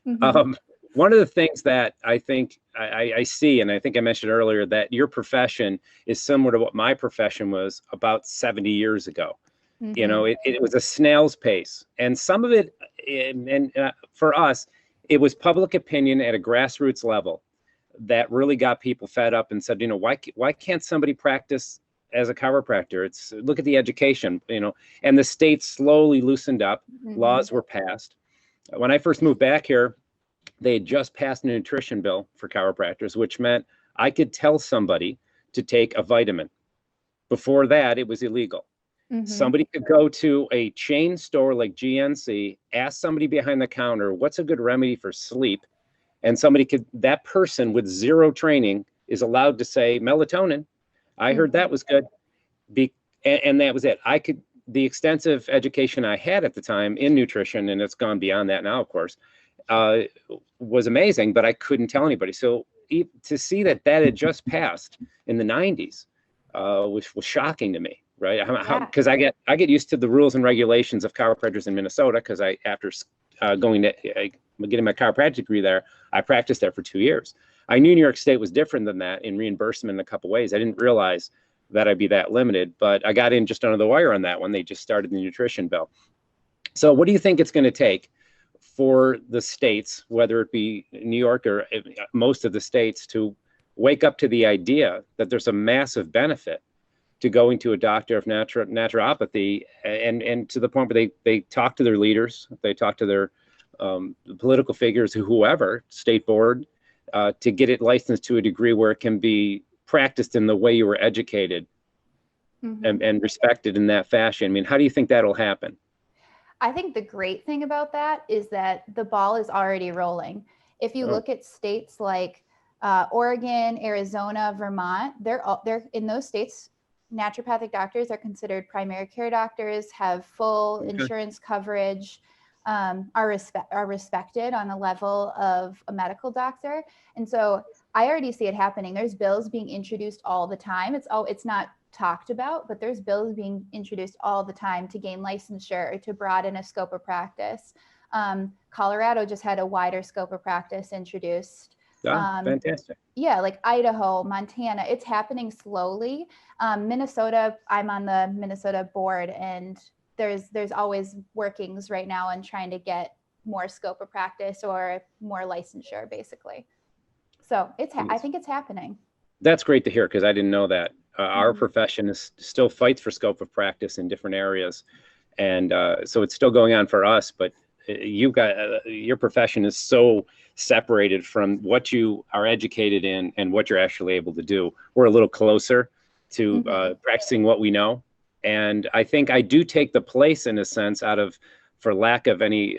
Mm-hmm. Um, one of the things that I think I see, and I think I mentioned earlier, that your profession is similar to what my profession was about 70 years ago. You know, Mm-hmm. it was a snail's pace. And some of it, for us, it was public opinion at a grassroots level that really got people fed up and said, you know, why can't somebody practice as a chiropractor? It's look at the education, you know, and the state slowly loosened up. Mm-hmm. Laws were passed. When I first moved back here, they had just passed a nutrition bill for chiropractors, which meant I could tell somebody to take a vitamin. Before that, it was illegal. Mm-hmm. Somebody could go to a chain store like GNC, ask somebody behind the counter, what's a good remedy for sleep? And that person with zero training is allowed to say melatonin. I heard Mm-hmm. that was good. And that was it. The extensive education I had at the time in nutrition, and it's gone beyond that now, of course, uh, was amazing, but I couldn't tell anybody. So to see that had just passed in the 90s was shocking to me, right? Yeah. Because I get used to the rules and regulations of chiropractors in Minnesota, because after getting my chiropractic degree there, I practiced there for 2 years. I knew New York State was different than that in reimbursement in a couple ways. I didn't realize that I'd be that limited, but I got in just under the wire on that one. They just started the nutrition bill. So what do you think it's going to take for the states, whether it be New York or most of the states, to wake up to the idea that there's a massive benefit to going to a doctor of naturopathy, and to the point where they talk to their leaders, they talk to their political figures, whoever, state board, to get it licensed to a degree where it can be practiced in the way you were educated Mm-hmm. and respected in that fashion. I mean, how do you think that'll happen? I think the great thing about that is that the ball is already rolling. If you Oh, look at states like Oregon, Arizona, Vermont, they're in those states. Naturopathic doctors are considered primary care doctors, have full okay. insurance coverage, are respected on a level of a medical doctor, and so I already see it happening. There's bills being introduced all the time. It's not talked about, but there's bills being introduced all the time to gain licensure or to broaden a scope of practice. Colorado just had a wider scope of practice introduced. Oh, fantastic. Yeah, like Idaho, Montana, it's happening slowly. Minnesota, I'm on the Minnesota board, and there's always workings right now on trying to get more scope of practice or more licensure, basically. So I think it's happening. That's great to hear, because I didn't know that. Our Mm-hmm. profession still fights for scope of practice in different areas, and so it's still going on for us. But your profession is so separated from what you are educated in and what you're actually able to do. We're a little closer to Mm-hmm. practicing what we know, and I think I do take the place, in a sense, for lack of any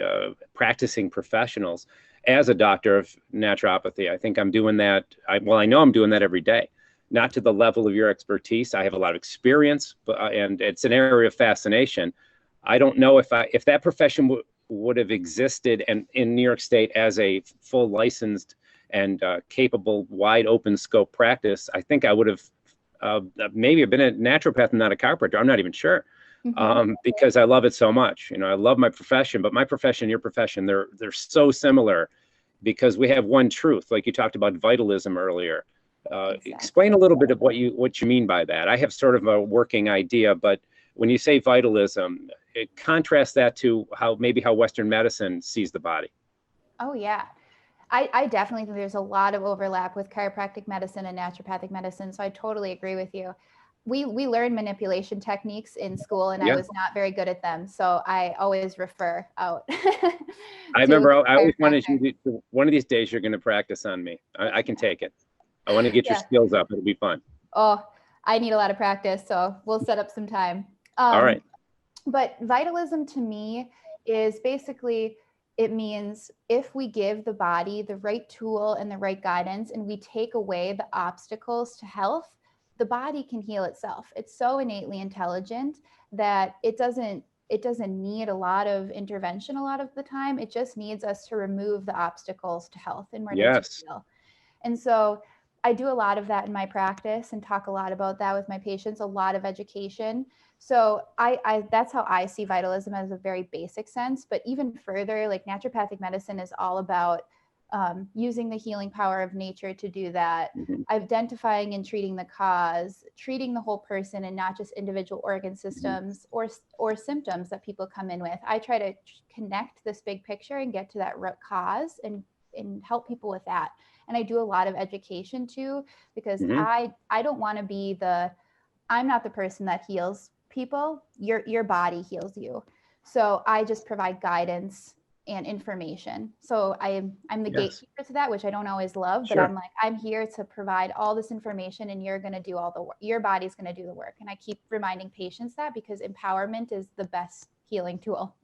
practicing professionals, as a doctor of naturopathy. I think I'm doing that. I know I'm doing that every day, not to the level of your expertise. I have a lot of experience, and it's an area of fascination. I don't know if that profession would have existed and in New York State as a full licensed and capable, wide open scope practice. I think I would have maybe been a naturopath and not a chiropractor. I'm not even sure. Mm-hmm. Because I love it so much. You know, I love my profession, but my profession and your profession, they're so similar, because we have one truth, like you talked about vitalism earlier. Explain a Exactly. little bit of what you mean by that. I have sort of a working idea, but when you say vitalism, contrast that to how Western medicine sees the body. Oh, yeah. I definitely think there's a lot of overlap with chiropractic medicine and naturopathic medicine. So I totally agree with you. We learn manipulation techniques in school, and I Yeah, was not very good at them. So I always refer out I to remember a I always wanted chiropractor. you to, one of these days you're going to practice on me. I can take it. I want to get your Yeah. skills up. It'll be fun. Oh, I need a lot of practice. So we'll set up some time. All right. But vitalism to me is basically, it means if we give the body the right tool and the right guidance, and we take away the obstacles to health, the body can heal itself. It's so innately intelligent that it doesn't need a lot of intervention a lot of the time. It just needs us to remove the obstacles to health in order to Yes. heal. And so I do a lot of that in my practice and talk a lot about that with my patients, a lot of education. So I that's how I see vitalism, as a very basic sense. But even further, like naturopathic medicine is all about using the healing power of nature to do that, identifying and treating the cause, treating the whole person and not just individual organ systems or symptoms that people come in with. I try to connect this big picture and get to that root cause and help people with that. And I do a lot of education too, because I don't want to be I'm not the person that heals people. Your body heals you. So I just provide guidance and information. So I'm the gatekeeper to that, which I don't always love, but I'm here to provide all this information, and you're going to do all the work. Your body's going to do the work. And I keep reminding patients that, because empowerment is the best healing tool.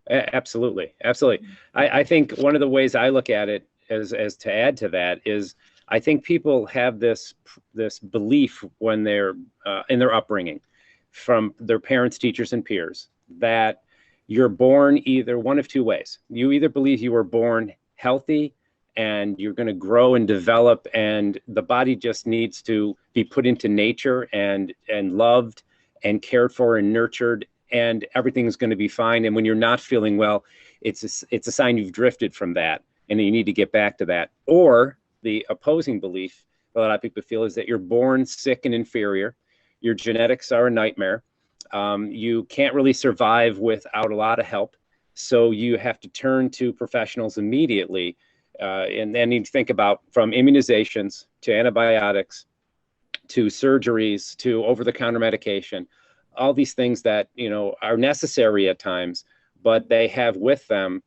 Absolutely. Absolutely. I think one of the ways I look at it as to add to that is, I think people have this belief when they're in their upbringing from their parents, teachers, and peers, that you're born either one of two ways. You either believe you were born healthy and you're going to grow and develop, and the body just needs to be put into nature and loved and cared for and nurtured, and everything's going to be fine. And when you're not feeling well, it's a sign you've drifted from that, and you need to get back to that. Or the opposing belief that a lot of people feel is that you're born sick and inferior. Your genetics are a nightmare. You can't really survive without a lot of help. So you have to turn to professionals immediately. And then you think about, from immunizations to antibiotics to surgeries to over-the-counter medication, all these things that, are necessary at times, but they have with them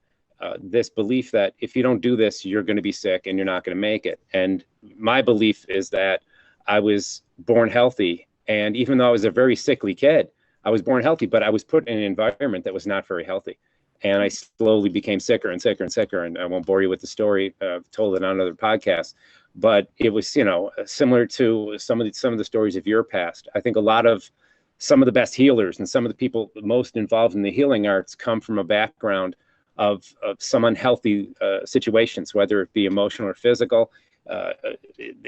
this belief that if you don't do this, you're going to be sick and you're not going to make it. And my belief is that I was born healthy. And even though I was a very sickly kid, I was born healthy, but I was put in an environment that was not very healthy. And I slowly became sicker and sicker and sicker. And I won't bore you with the story. I've told it on another podcast. But it was, similar to some of the stories of your past. I think some of the best healers and some of the people most involved in the healing arts come from a background of some unhealthy situations, whether it be emotional or physical.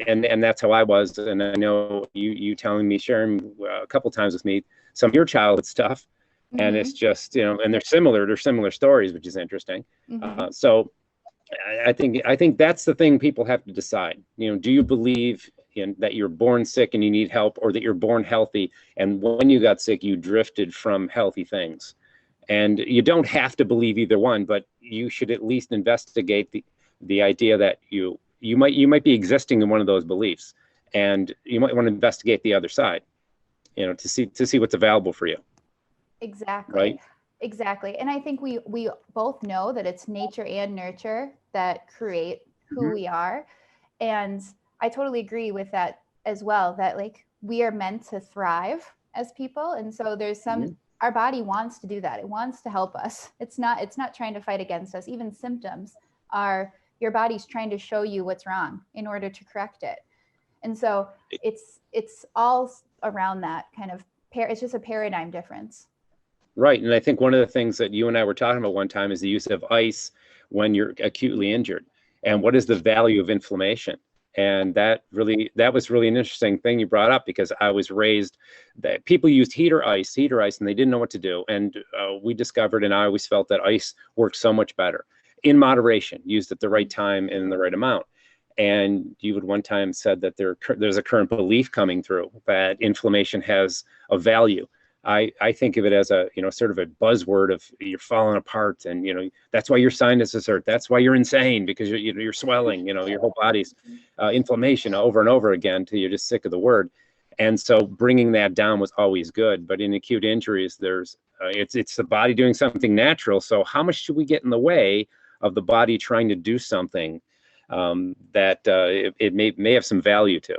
And that's how I was. And I know you telling me, sharing a couple times with me, some of your childhood stuff. And it's just, and they're similar stories, which is interesting. So I think that's the thing people have to decide. Do you believe that you're born sick and you need help, or that you're born healthy and when you got sick, you drifted from healthy things? And you don't have to believe either one, but you should at least investigate the idea that you might be existing in one of those beliefs, and you might want to investigate the other side, to see what's available for you. Exactly. Right. Exactly. And I think we both know that it's nature and nurture that create who we are. And I totally agree with that as well, that like we are meant to thrive as people. And so there's our body wants to do that. It wants to help us. It's not trying to fight against us. Even symptoms are your body's trying to show you what's wrong in order to correct it. And so it's all around that kind of it's just a paradigm difference. Right. And I think one of the things that you and I were talking about one time is the use of ice when you're acutely injured, and what is the value of inflammation. And that was really an interesting thing you brought up, because I was raised that people used heater ice, and they didn't know what to do. And we discovered, and I always felt that ice works so much better in moderation, used at the right time and in the right amount. And you had one time said that there's a current belief coming through that inflammation has a value. I think of it as a, sort of a buzzword of you're falling apart, and, that's why your sinuses hurt. That's why you're insane, because you're swelling, your whole body's inflammation over and over again till you're just sick of the word. And so bringing that down was always good. But in acute injuries, it's the body doing something natural. So how much should we get in the way of the body trying to do something that it may have some value to?